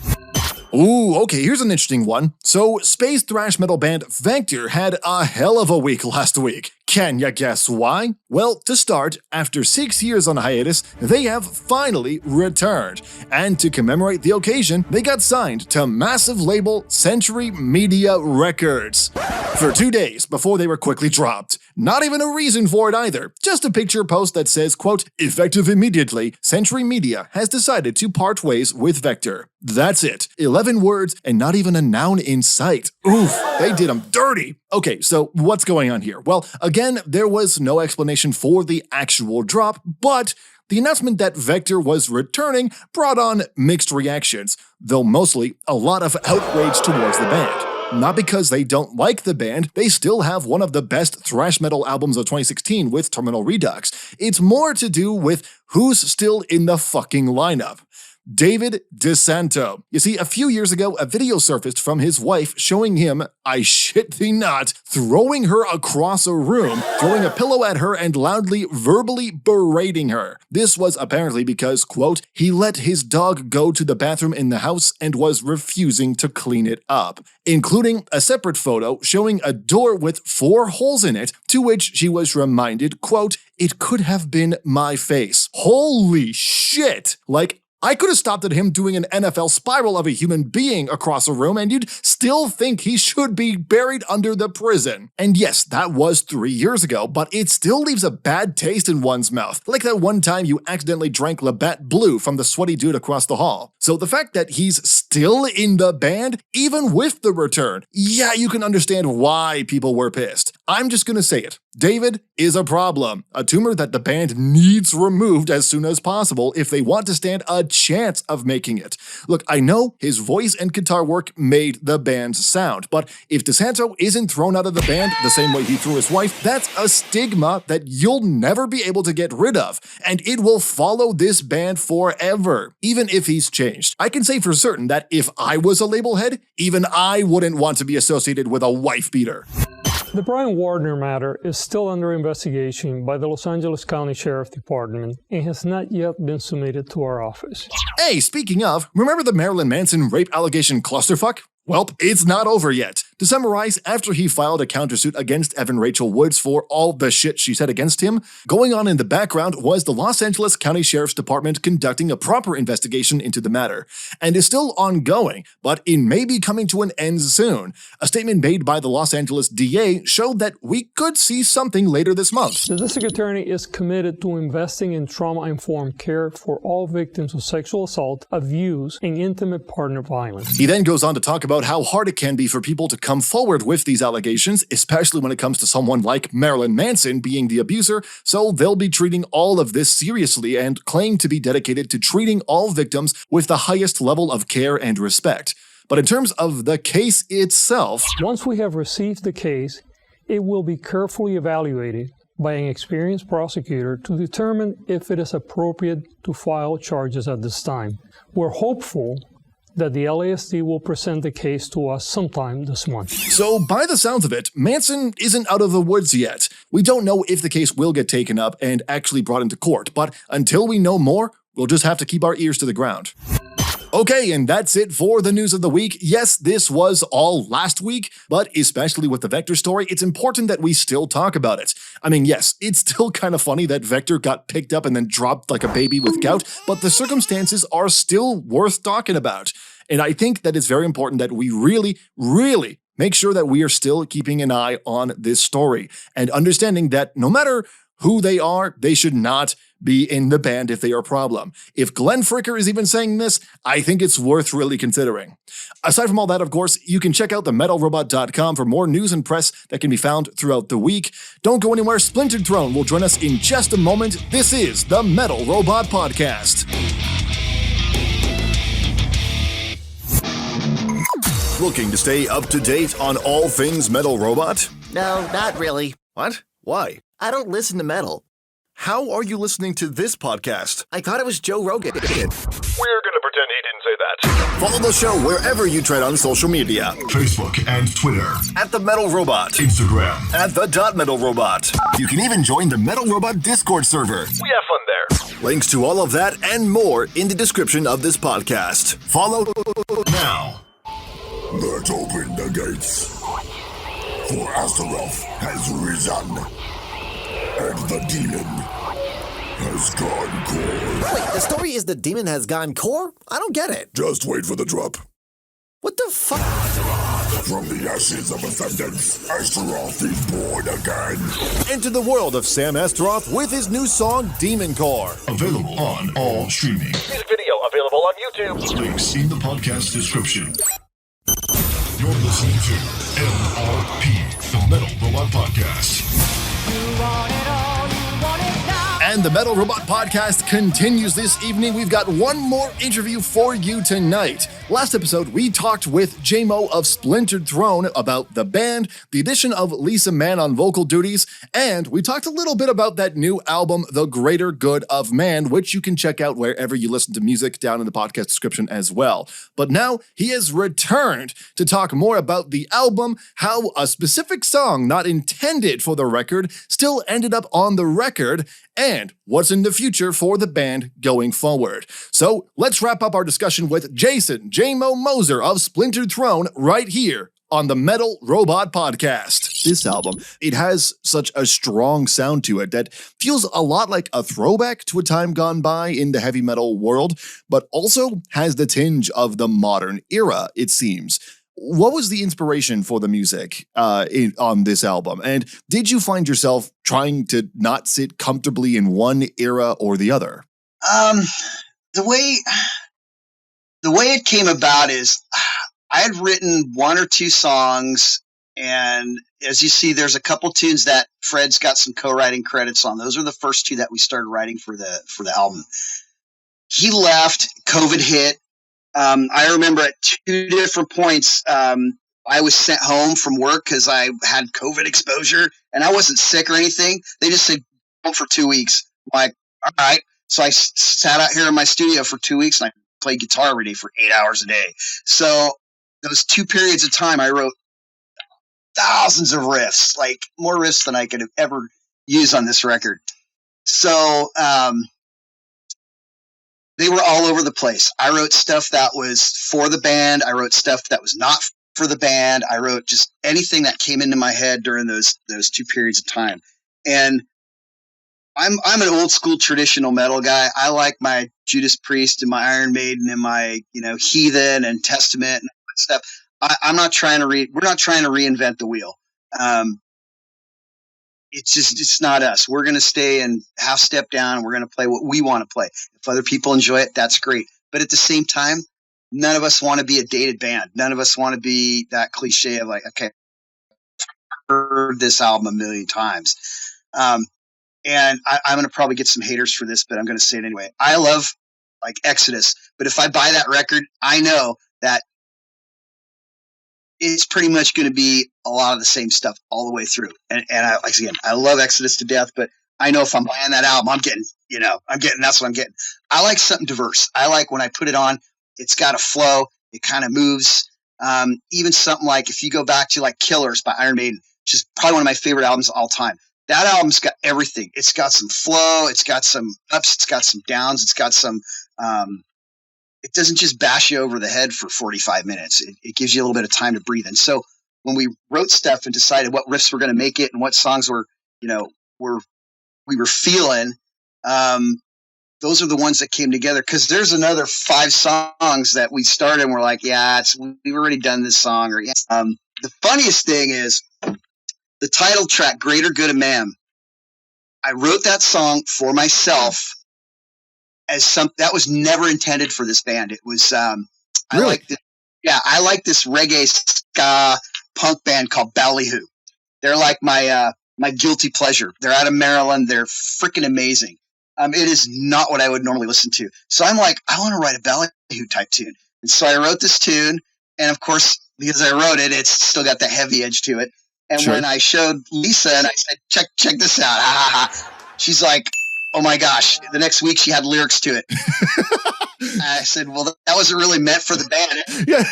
Ooh, okay, here's an interesting one. So, space thrash metal band Vector had a hell of a week last week. Can ya guess why? Well, to start, after 6 years on hiatus, they have finally returned. And to commemorate the occasion, they got signed to massive label Century Media Records for 2 days before they were quickly dropped. Not even a reason for it either. Just a picture post that says, quote, "Effective immediately, Century Media has decided to part ways with Vector." That's it. 11 words and not even a noun in sight. Oof, they did them dirty. Okay, so what's going on here? Well, again, there was no explanation for the actual drop, but the announcement that Vector was returning brought on mixed reactions, though mostly a lot of outrage towards the band. Not because they don't like the band, they still have one of the best thrash metal albums of 2016 with Terminal Redux. It's more to do with who's still in the fucking lineup. David DeSanto. You see, a few years ago, a video surfaced from his wife showing him, I shit thee not, throwing her across a room, throwing a pillow at her and loudly verbally berating her. This was apparently because, quote, he let his dog go to the bathroom in the house and was refusing to clean it up, including a separate photo showing a door with 4 holes in it, to which she was reminded, quote, it could have been my face. Holy shit! Like, I could have stopped at him doing an NFL spiral of a human being across a room and you'd still think he should be buried under the prison. And yes, that was 3 years ago, but it still leaves a bad taste in one's mouth, like that one time you accidentally drank Labatt Blue from the sweaty dude across the hall. So the fact that he's still in the band, even with the return, yeah, you can understand why people were pissed. I'm just gonna say it. David is a problem, a tumor that the band needs removed as soon as possible if they want to stand a chance of making it. Look, I know his voice and guitar work made the band's sound, but if DeSanto isn't thrown out of the band the same way he threw his wife, that's a stigma that you'll never be able to get rid of, and it will follow this band forever, even if he's changed. I can say for certain that if I was a label head, even I wouldn't want to be associated with a wife beater. The Brian Wardner matter is still under investigation by the Los Angeles County Sheriff Department and has not yet been submitted to our office. Hey, speaking of, remember the Marilyn Manson rape allegation clusterfuck? Well, it's not over yet. To summarize, after he filed a countersuit against Evan Rachel Woods for all the shit she said against him, going on in the background was the Los Angeles County Sheriff's Department conducting a proper investigation into the matter, and is still ongoing, but it may be coming to an end soon. A statement made by the Los Angeles DA showed that we could see something later this month. The district attorney is committed to investing in trauma-informed care for all victims of sexual assault, abuse, and intimate partner violence. He then goes on to talk about how hard it can be for people to come forward with these allegations, especially when it comes to someone like Marilyn Manson being the abuser, so they'll be treating all of this seriously and claim to be dedicated to treating all victims with the highest level of care and respect. But in terms of the case itself, once we have received the case, it will be carefully evaluated by an experienced prosecutor to determine if it is appropriate to file charges at this time. We're hopeful that the LASD will present the case to us sometime this month. So by the sounds of it, Manson isn't out of the woods yet. We don't know if the case will get taken up and actually brought into court, but until we know more, we'll just have to keep our ears to the ground. Okay, and that's it for the news of the week. Yes, this was all last week, but especially with the Vector story, it's important that we still talk about it. I mean, yes, it's still kind of funny that Vector got picked up and then dropped like a baby with gout, but the circumstances are still worth talking about. And I think that it's very important that we really make sure that we are still keeping an eye on this story and understanding that no matter who they are, they should not be in the band if they are a problem. If Glenn Fricker is even saying this, I think it's worth really considering. Aside from all that, of course, you can check out themetalrobot.com for more news and press that can be found throughout the week. Don't go anywhere. Splintered Throne will join us in just a moment. This is the Metal Robot Podcast. Looking to stay up to date on all things Metal Robot? No, not really. What? Why? I don't listen to metal. How are you listening to this podcast? I thought it was Joe Rogan. We're gonna pretend he didn't say that. Follow the show wherever you tread on social media. Facebook and Twitter. At The Metal Robot. Instagram. At The.Metal Robot. You can even join the Metal Robot Discord server. We have fun there. Links to all of that and more in the description of this podcast. Follow now. Let's open the gates. For Astaroth has risen. And the demon has gone core. Wait, the story is the demon has gone core? I don't get it. Just wait for the drop. What the fuck? From the ashes of ascendance, Astaroth is born again. Enter the world of Sam Astaroth with his new song, Demon Core. Available on all streaming. Music video available on YouTube. Links in the podcast description. You're listening to MRP, the Metal Robot Podcast. And And the Metal Robot Podcast continues this evening. We've got one more interview for you tonight. Last episode, we talked with JMo of Splintered Throne about the band, the addition of Lisa Mann on vocal duties, and we talked a little bit about that new album, The Greater Good of Man, which you can check out wherever you listen to music down in the podcast description as well. But now he has returned to talk more about the album, how a specific song not intended for the record still ended up on the record, and what's in the future for the band going forward. So let's wrap up our discussion with Jason JMo Moser of Splintered Throne right here on the Metal Robot Podcast. This album, it has such a strong sound to it that feels a lot like a throwback to a time gone by in the heavy metal world, but also has the tinge of the modern era, it seems. What was the inspiration for the music on this album? And did you find yourself trying to not sit comfortably in one era or the other? The way it came about is I had written one or two songs, and as you see, there's a couple tunes that Fred's got some co-writing credits on. Those are the first two that we started writing for the album. He left, COVID hit. I remember at two different points, I was sent home from work because I had COVID exposure, and I wasn't sick or anything. They just said, home for 2 weeks. I'm like, all right. So I sat out here in my studio for 2 weeks, and I played guitar every day for 8 hours a day. So those 2 periods of time, I wrote thousands of riffs, like more riffs than I could have ever used on this record. So, they were all over the place. I wrote stuff that was for the band. I wrote stuff that was not for the band. I wrote just anything that came into my head during those 2 periods of time. And I'm an old school traditional metal guy. I like my Judas Priest and my Iron Maiden and my, Heathen and Testament and stuff. I'm not trying to we're not trying to reinvent the wheel. It's not us. We're going to stay and half step down. We're going to play what we want to play. If other people enjoy it, that's great. But at the same time, none of us want to be a dated band. None of us want to be that cliche of like, okay, I've heard this album a million times. And I'm going to probably get some haters for this, but I'm going to say it anyway. I love like Exodus, but if I buy that record, I know that it's pretty much going to be a lot of the same stuff all the way through. And I love Exodus to death, but I know if I'm buying that album, I'm getting, that's what I'm getting. I like something diverse. I like when I put it on, it's got a flow. It kind of moves. Even something like if you go back to like Killers by Iron Maiden, which is probably one of my favorite albums of all time. That album's got everything. It's got some flow. It's got some ups. It's got some downs. It's got some, it doesn't just bash you over the head for 45 minutes. It gives you a little bit of time to breathe. And so when we wrote stuff and decided what riffs were going to make it and what songs were, we were feeling, those are the ones that came together. Cause there's another 5 songs that we started and we're like, we've already done this song. Or the funniest thing is the title track, Greater Good of Man. I wrote that song for myself that was never intended for this band. It was, Really? I like this reggae ska punk band called Ballyhoo. They're like my guilty pleasure. They're out of Maryland. They're freaking amazing. It is not what I would normally listen to. So I'm like, I want to write a Ballyhoo type tune. And so I wrote this tune. And of course, because I wrote it, it's still got that heavy edge to it. And Sure. when I showed Lisa and I said, check this out. She's like, oh my gosh. The next week she had lyrics to it. I said, well, that wasn't really meant for the band. Yeah.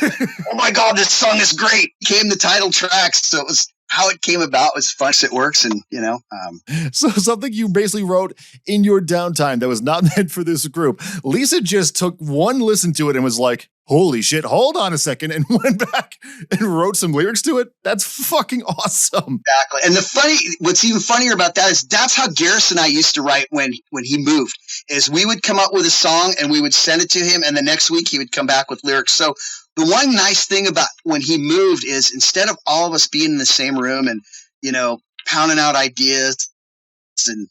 Oh my God, this song is great. Came the title track. So it was how it came about was fun. It works. And, So something you basically wrote in your downtime that was not meant for this group. Lisa just took one listen to it and was like, holy shit, hold on a second, and went back and wrote some lyrics to it. That's fucking awesome. Exactly. And what's even funnier about that is that's how Garrus and I used to write when he moved, is we would come up with a song and we would send it to him. And the next week he would come back with lyrics. So the one nice thing about when he moved is instead of all of us being in the same room and, pounding out ideas and,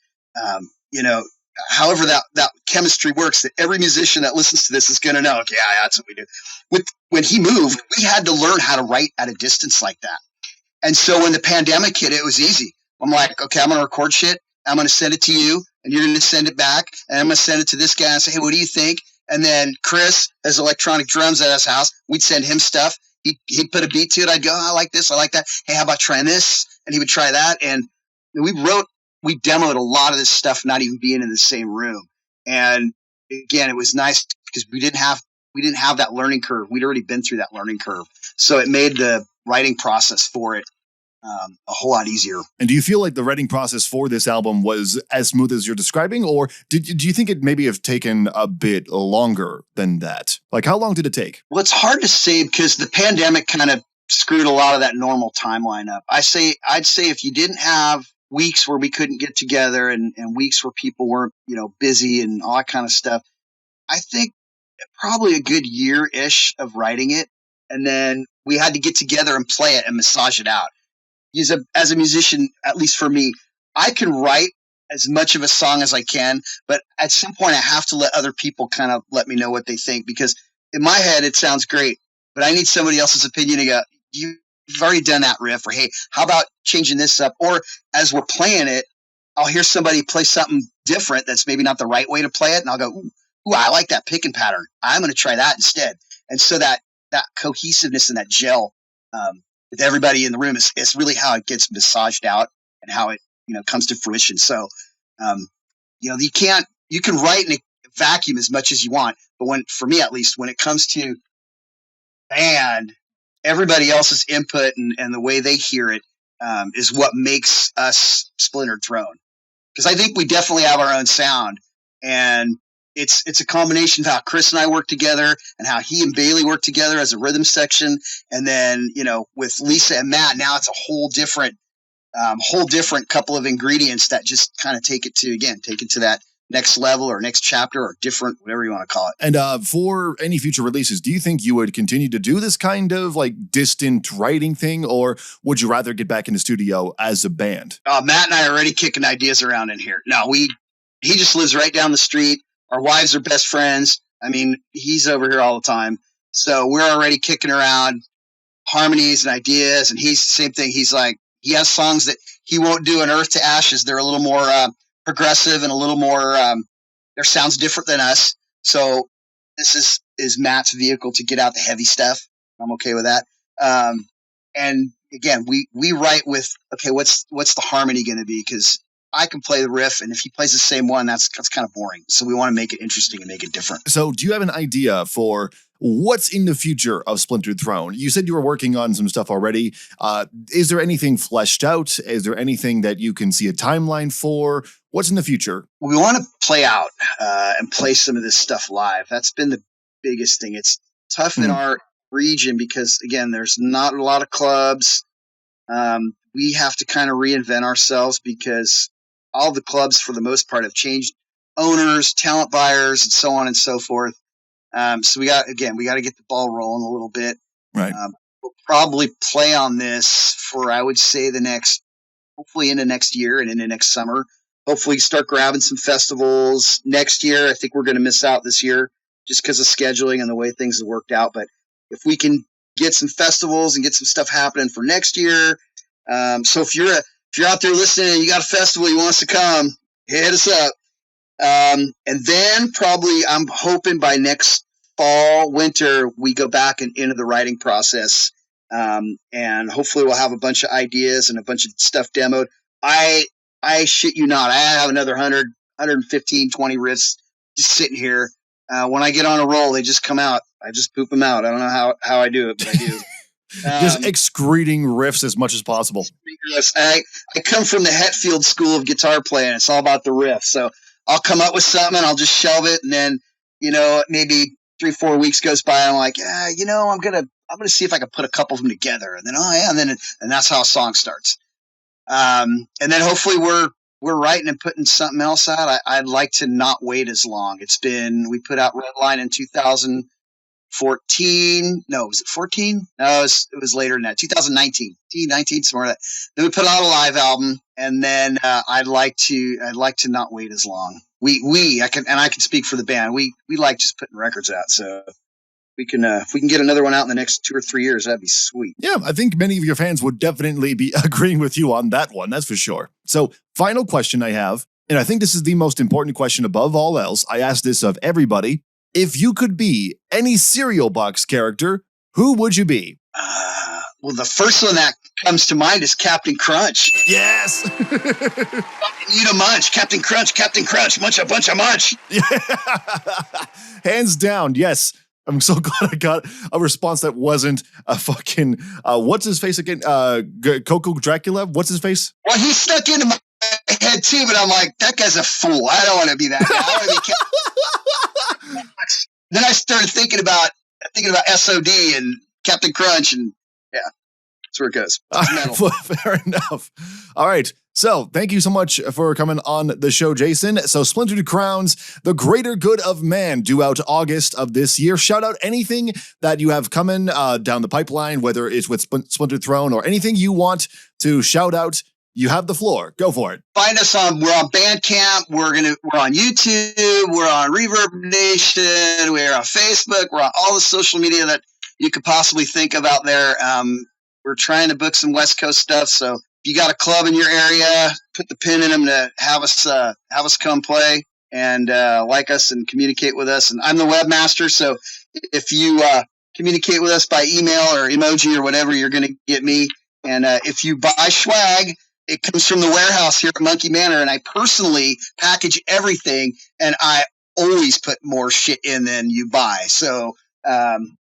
however that chemistry works, that every musician that listens to this is going to know, okay, yeah, that's what we do. When he moved, we had to learn how to write at a distance like that. And so when the pandemic hit, it was easy. I'm like, okay, I'm going to record shit. I'm going to send it to you. and you're going to send it back, and I'm going to send it to this guy and say, hey, what do you think? And then Chris has electronic drums at his house. We'd send him stuff. He'd put a beat to it. I'd go, I like this. I like that. Hey, how about trying this? And he would try that. And we demoed a lot of this stuff, not even being in the same room. And again, it was nice because we didn't have that learning curve. We'd already been through that learning curve. So it made the writing process for it a whole lot easier. And do you feel like the writing process for this album was as smooth as you're describing, or do you think it maybe have taken a bit longer than that? Like, how long did it take? Well, it's hard to say because the pandemic kind of screwed a lot of that normal timeline up. I'd say if you didn't have weeks where we couldn't get together and weeks where people weren't, busy and all that kind of stuff, I think probably a good year-ish of writing it. And then we had to get together and play it and massage it out. As a musician, at least for me, I can write as much of a song as I can, but at some point I have to let other people kind of let me know what they think, because in my head it sounds great, but I need somebody else's opinion to go, you've already done that riff, or hey, how about changing this up? Or as we're playing it, I'll hear somebody play something different that's maybe not the right way to play it, and I'll go, ooh, I like that picking pattern. I'm going to try that instead. And so that cohesiveness and that gel with everybody in the room is really how it gets massaged out and how it comes to fruition. So you can write in a vacuum as much as you want, but for me at least, when it comes to band, everybody else's input and the way they hear it is what makes us Splintered Throne. Because I think we definitely have our own sound, and it's a combination of how Chris and I work together and how he and Bailey work together as a rhythm section. And then, with Lisa and Matt, now it's a whole different couple of ingredients that just kind of take it to that next level or next chapter or different, whatever you want to call it. And for any future releases, do you think you would continue to do this kind of like distant writing thing, or would you rather get back in the studio as a band? Matt and I are already kicking ideas around in here. No, he just lives right down the street. Our wives are best friends. I mean, he's over here all the time. So we're already kicking around harmonies and ideas. And he's the same thing. He's like, he has songs that he won't do in Earth to Ashes. They're a little more progressive and a little more, their sounds different than us. So this is Matt's vehicle to get out the heavy stuff. I'm okay with that. And again, we write with, okay, what's the harmony going to be? Because I can play the riff, and if he plays the same one, that's kind of boring. So we want to make it interesting and make it different. So do you have an idea for what's in the future of Splintered Throne? You said you were working on some stuff already. Is there anything fleshed out? Is there anything that you can see a timeline for? What's in the future? We want to play out and play some of this stuff live. That's been the biggest thing. It's tough in our region because, again, there's not a lot of clubs. We have to kind of reinvent ourselves because all the clubs, for the most part, have changed owners, talent buyers, and so on and so forth. So we got to get the ball rolling a little bit. Right. We'll probably play on this for, I would say, hopefully into next year and into next summer. Hopefully start grabbing some festivals next year. I think we're going to miss out this year just because of scheduling and the way things have worked out. But if we can get some festivals and get some stuff happening for next year. So if you're out there listening and you got a festival you want us to come, hit us up. And then probably I'm hoping by next fall, winter, we go back and into the writing process. And hopefully we'll have a bunch of ideas and a bunch of stuff demoed. I shit you not. I have another 100, 115, 20 riffs just sitting here. When I get on a roll, they just come out. I just poop them out. I don't know how I do it, but I do. Just excreting riffs as much as possible. I come from the Hetfield school of guitar playing. It's all about the riff. So I'll come up with something and I'll just shelve it. And then, maybe 3-4 weeks goes by. And I'm like, I'm going to see if I can put a couple of them together. And then, and that's how a song starts. And then hopefully we're writing and putting something else out. I'd like to not wait as long. We put out Redline in 2014. No, was it 14? No, it was later than that. 2019, somewhere like that. Then we put out a live album, and then I'd like to not wait as long. I can speak for the band. We like just putting records out. So if we can get another one out in the next 2 or 3 years, that'd be sweet. Yeah, I think many of your fans would definitely be agreeing with you on that one. That's for sure. So final question I have. And I think this is the most important question above all else. I ask this of everybody. If you could be any cereal box character, who would you be? Well, the first one that comes to mind is Captain Crunch. Yes! Eat a munch, Captain Crunch, munch a bunch of munch. Hands down, yes. I'm so glad I got a response that wasn't a fucking, what's his face again? Coco Dracula? What's his face? Well, he snuck into my head too, but I'm like, that guy's a fool. I don't want to be that guy. I want to be Then I started thinking about SOD and Captain Crunch, and yeah, that's where it goes. Fair enough. All right. So thank you so much for coming on the show, Jason. So Splintered Crowns, The Greater Good of Man, due out August of this year. Shout out anything that you have coming down the pipeline, whether it's with Splintered Throne or anything you want to shout out. You have the floor. Go for it. Find us we're on Bandcamp. We're on YouTube. We're on Reverb Nation. We're on Facebook. We're on all the social media that you could possibly think of out there. We're trying to book some West Coast stuff. So if you got a club in your area, put the pin in them to have us come play and like us and communicate with us. And I'm the webmaster. So if you communicate with us by email or emoji or whatever, you're going to get me. And if you buy swag, it comes from the warehouse here at Monkey Manor, and I personally package everything, and I always put more shit in than you buy. So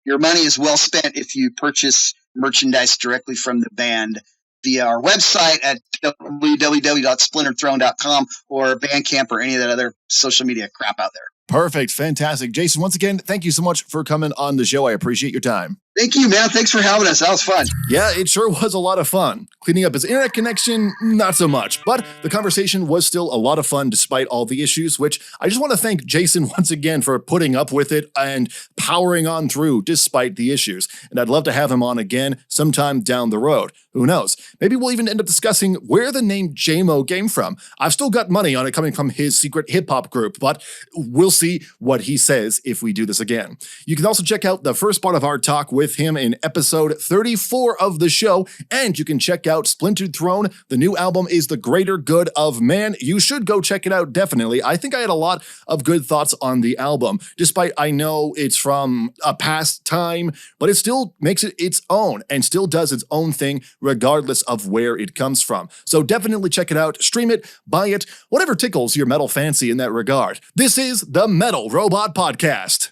your money is well spent if you purchase merchandise directly from the band via our website at www.splinterthrone.com or Bandcamp or any of that other social media crap out there. Perfect. Fantastic. Jason, once again, thank you so much for coming on the show. I appreciate your time. Thank you, man. Thanks for having us. That was fun. Yeah, it sure was a lot of fun. Cleaning up his internet connection, not so much. But the conversation was still a lot of fun despite all the issues, which I just want to thank Jason once again for putting up with it and powering on through despite the issues. And I'd love to have him on again sometime down the road. Who knows? Maybe we'll even end up discussing where the name JMo came from. I've still got money on it coming from his secret hip-hop group, but we'll see what he says if we do this again. You can also check out the first part of our talk with him in episode 34 of the show, and you can check out Splintered Throne. The new album is The Greater Good of Man. You should go check it out, definitely. I think I had a lot of good thoughts on the album, despite I know it's from a past time, but it still makes it its own and still does its own thing regardless of where it comes from. So definitely check it out, stream it, buy it, whatever tickles your metal fancy in that regard. This is the Metal Robot Podcast.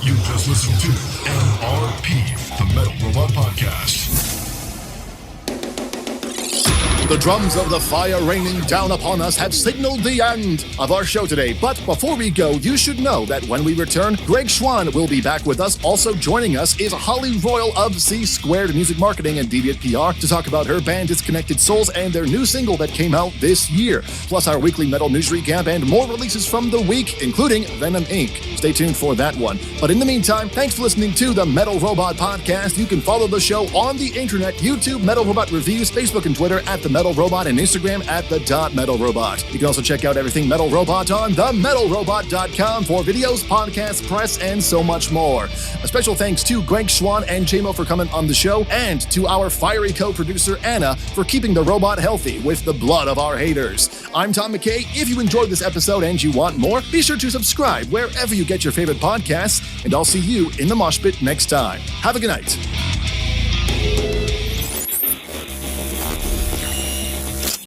You just listened to MRP, the Metal Robot Podcast. The drums of the fire raining down upon us have signaled the end of our show today. But before we go, you should know that when we return, Greg Schwan will be back with us. Also joining us is Holly Royal of C Squared Music Marketing and Deviant PR to talk about her band Disconnected Souls and their new single that came out this year. Plus our weekly metal news recap and more releases from the week, including Venom Inc. Stay tuned for that one. But in the meantime, thanks for listening to the Metal Robot Podcast. You can follow the show on the internet, YouTube, Metal Robot Reviews, Facebook and Twitter at the Metal Robot, and Instagram at the .Metal Robot. You can also check out everything Metal Robot on themetalrobot.com for videos, podcasts, press, and so much more. A special thanks to Greg Schwan and JMo for coming on the show, and to our fiery co-producer Anna for keeping the robot healthy with the blood of our haters. I'm Tom McKay. If you enjoyed this episode and you want more, be sure to subscribe wherever you get your favorite podcasts, and I'll see you in the mosh pit next time. Have a good night.